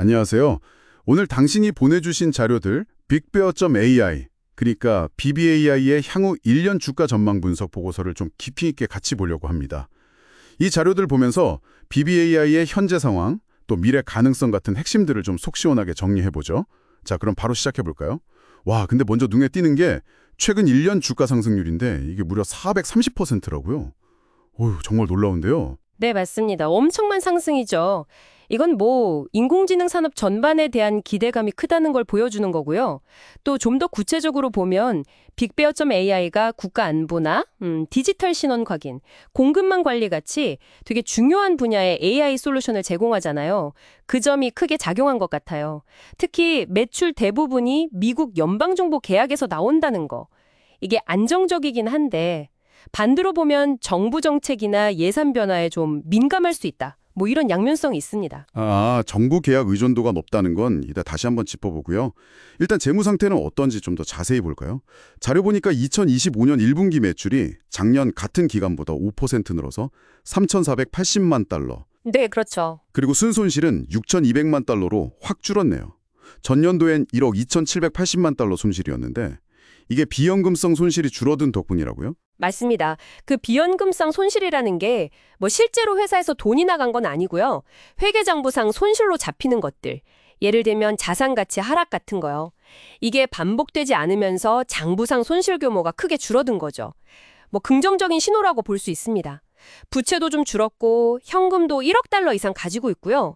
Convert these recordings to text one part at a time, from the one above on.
안녕하세요. 오늘 당신이 보내주신 자료들 빅베어.ai, 그러니까 BBAI의 향후 1년 주가 전망 분석 보고서를 좀 깊이 있게 같이 보려고 합니다. 이 자료들 보면서 BBAI의 현재 상황, 또 미래 가능성 같은 핵심들을 좀 속 시원하게 정리해보죠. 자, 그럼 바로 시작해볼까요? 와, 근데 먼저 눈에 띄는 게 최근 1년 주가 상승률인데 이게 무려 430%라고요. 어휴, 정말 놀라운데요. 네, 맞습니다. 엄청난 상승이죠. 이건 인공지능 산업 전반에 대한 기대감이 크다는 걸 보여주는 거고요. 또 좀 더 구체적으로 보면 빅베어.ai가 국가 안보나 디지털 신원 확인, 공급망 관리 같이 되게 중요한 분야의 AI 솔루션을 제공하잖아요. 그 점이 크게 작용한 것 같아요. 특히 매출 대부분이 미국 연방정부 계약에서 나온다는 거. 이게 안정적이긴 한데 반대로 보면 정부 정책이나 예산 변화에 좀 민감할 수 있다. 이런 양면성이 있습니다. 정부 계약 의존도가 높다는 건 이따 다시 한번 짚어보고요. 일단 재무 상태는 어떤지 좀 더 자세히 볼까요? 자료 보니까 2025년 1분기 매출이 작년 같은 기간보다 5% 늘어서 3,480만 달러. 네, 그렇죠. 그리고 순손실은 6,200만 달러로 확 줄었네요. 전년도엔 1억 2,780만 달러 손실이었는데 이게 비연금성 손실이 줄어든 덕분이라고요? 맞습니다. 그 비연금상 손실이라는 게 실제로 회사에서 돈이 나간 건 아니고요. 회계장부상 손실로 잡히는 것들. 예를 들면 자산 가치 하락 같은 거요. 이게 반복되지 않으면서 장부상 손실 규모가 크게 줄어든 거죠. 긍정적인 신호라고 볼 수 있습니다. 부채도 좀 줄었고 현금도 1억 달러 이상 가지고 있고요.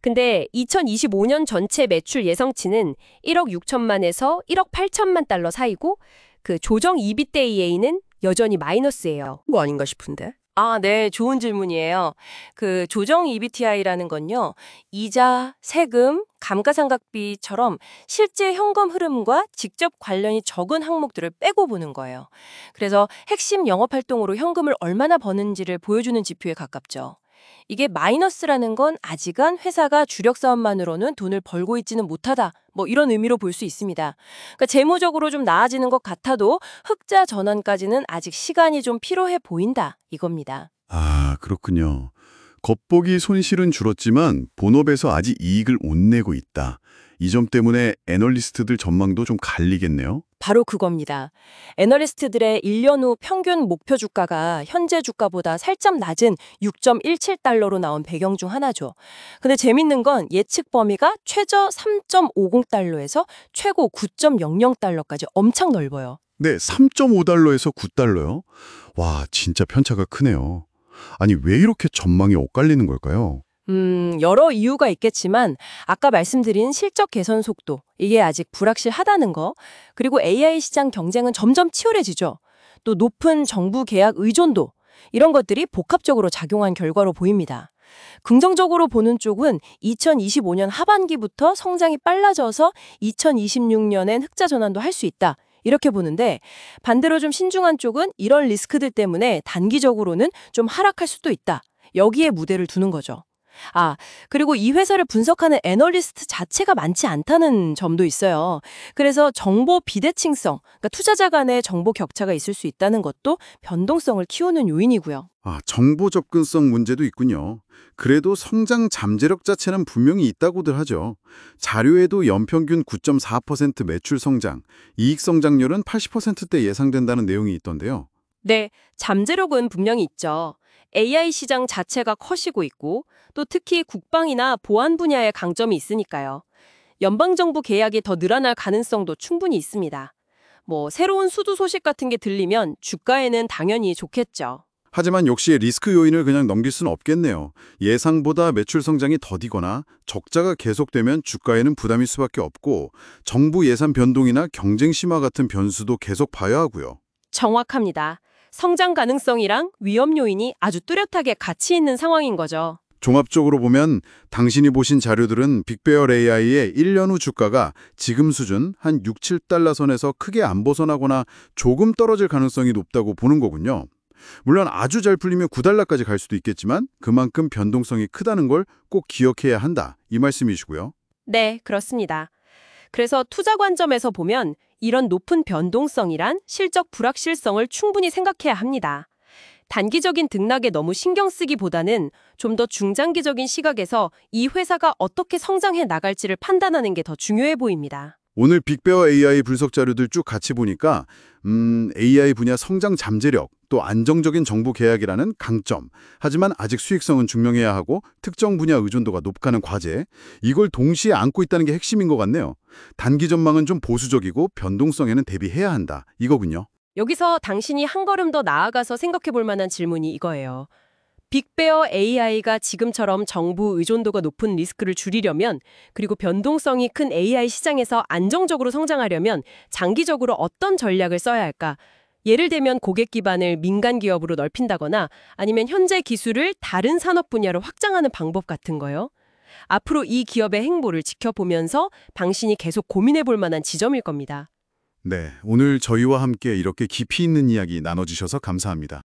근데 2025년 전체 매출 예상치는 1억 6천만에서 1억 8천만 달러 사이고 그 조정 EBITDA는 여전히 마이너스예요. 뭐 아닌가 싶은데. 네, 좋은 질문이에요. 그 조정 EBITI라는 건요. 이자, 세금, 감가상각비처럼 실제 현금 흐름과 직접 관련이 적은 항목들을 빼고 보는 거예요. 그래서 핵심 영업활동으로 현금을 얼마나 버는지를 보여주는 지표에 가깝죠. 이게 마이너스라는 건 아직은 회사가 주력 사업만으로는 돈을 벌고 있지는 못하다. 이런 의미로 볼 수 있습니다. 그러니까 재무적으로 좀 나아지는 것 같아도 흑자 전환까지는 아직 시간이 좀 필요해 보인다. 이겁니다. 그렇군요. 겉보기 손실은 줄었지만 본업에서 아직 이익을 못 내고 있다. 이 점 때문에 애널리스트들 전망도 좀 갈리겠네요. 바로 그겁니다. 애널리스트들의 1년 후 평균 목표 주가가 현재 주가보다 살짝 낮은 6.17달러로 나온 배경 중 하나죠. 근데 재밌는 건 예측 범위가 최저 3.50달러에서 최고 9.00달러까지 엄청 넓어요. 네, 3.5달러에서 9달러요? 와, 진짜 편차가 크네요. 아니, 왜 이렇게 전망이 엇갈리는 걸까요? 여러 이유가 있겠지만 아까 말씀드린 실적 개선 속도, 이게 아직 불확실하다는 거, 그리고 AI 시장 경쟁은 점점 치열해지죠. 또 높은 정부 계약 의존도, 이런 것들이 복합적으로 작용한 결과로 보입니다. 긍정적으로 보는 쪽은 2025년 하반기부터 성장이 빨라져서 2026년엔 흑자 전환도 할 수 있다. 이렇게 보는데 반대로 좀 신중한 쪽은 이런 리스크들 때문에 단기적으로는 좀 하락할 수도 있다. 여기에 무대를 두는 거죠. 그리고 이 회사를 분석하는 애널리스트 자체가 많지 않다는 점도 있어요. 그래서 정보 비대칭성, 그러니까 투자자 간의 정보 격차가 있을 수 있다는 것도 변동성을 키우는 요인이고요. 정보 접근성 문제도 있군요. 그래도 성장 잠재력 자체는 분명히 있다고들 하죠. 자료에도 연평균 9.4% 매출 성장, 이익 성장률은 80%대 예상된다는 내용이 있던데요. 네, 잠재력은 분명히 있죠. AI 시장 자체가 커지고 있고 또 특히 국방이나 보안 분야에 강점이 있으니까요. 연방정부 계약이 더 늘어날 가능성도 충분히 있습니다. 새로운 수주 소식 같은 게 들리면 주가에는 당연히 좋겠죠. 하지만 역시 리스크 요인을 그냥 넘길 수는 없겠네요. 예상보다 매출 성장이 더디거나 적자가 계속되면 주가에는 부담일 수밖에 없고 정부 예산 변동이나 경쟁 심화 같은 변수도 계속 봐야 하고요. 정확합니다. 성장 가능성이랑 위험 요인이 아주 뚜렷하게 같이 있는 상황인 거죠. 종합적으로 보면 당신이 보신 자료들은 빅베어 AI의 1년 후 주가가 지금 수준 한 6, 7달러 선에서 크게 안 벗어나거나 조금 떨어질 가능성이 높다고 보는 거군요. 물론 아주 잘 풀리면 9달러까지 갈 수도 있겠지만 그만큼 변동성이 크다는 걸 꼭 기억해야 한다. 이 말씀이시고요. 네, 그렇습니다. 그래서 투자 관점에서 보면 이런 높은 변동성이란 실적 불확실성을 충분히 생각해야 합니다. 단기적인 등락에 너무 신경 쓰기보다는 좀 더 중장기적인 시각에서 이 회사가 어떻게 성장해 나갈지를 판단하는 게 더 중요해 보입니다. 오늘 빅베어 AI 분석 자료들 쭉 같이 보니까 AI 분야 성장 잠재력, 또 안정적인 정부 계약이라는 강점, 하지만 아직 수익성은 증명해야 하고 특정 분야 의존도가 높가는 과제, 이걸 동시에 안고 있다는 게 핵심인 것 같네요. 단기 전망은 좀 보수적이고 변동성에는 대비해야 한다, 이거군요. 여기서 당신이 한 걸음 더 나아가서 생각해 볼 만한 질문이 이거예요. 빅베어 AI가 지금처럼 정부 의존도가 높은 리스크를 줄이려면, 그리고 변동성이 큰 AI 시장에서 안정적으로 성장하려면 장기적으로 어떤 전략을 써야 할까? 예를 들면 고객 기반을 민간 기업으로 넓힌다거나 아니면 현재 기술을 다른 산업 분야로 확장하는 방법 같은 거요. 앞으로 이 기업의 행보를 지켜보면서 당신이 계속 고민해 볼 만한 지점일 겁니다. 네, 오늘 저희와 함께 이렇게 깊이 있는 이야기 나눠주셔서 감사합니다.